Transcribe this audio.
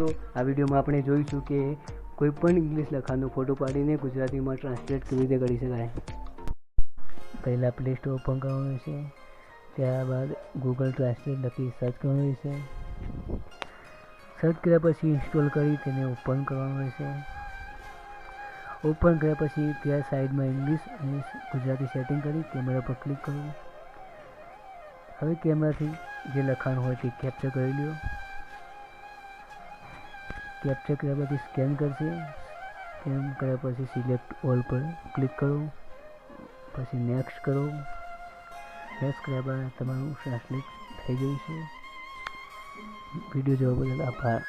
દોસ્તો આ વિડીયોમાં આપણે જોઈશું કે કોઈ પણ ઇંગ્લિશ લખાણનો ફોટો પાડીને ગુજરાતીમાં ટ્રાન્સલેટ કેવી રીતે કરી શકાય। પહેલાં પ્લે સ્ટોર ઓપન કરવાનું છે, ત્યારબાદ ગૂગલ ટ્રાન્સલેટ લખી સર્ચ કરવાનું રહેશે। સર્ચ કર્યા પછી ઇન્સ્ટોલ કરી તેને ઓપન કરવાનું રહેશે। ઓપન કર્યા પછી ત્યાં સાઈડમાં ઇંગ્લિશ અને ગુજરાતી સેટિંગ કરી કેમેરા પર ક્લિક કરો। હવે કેમેરાથી જે લખાણ હોય તે કેપ્ચર કરી લો। કેપ્ચર કર્યા પછી સ્કેન કરશે, સ્કેન કર્યા પછી સિલેક્ટ ઓલ પર ક્લિક કરો, પછી નેક્સ્ટ કરો। નેક્સ્ટ કર્યા બાદ તમારું ટ્રાન્સલેટ થઈ ગયું છે। વિડીયો જોવા બદલ આભાર।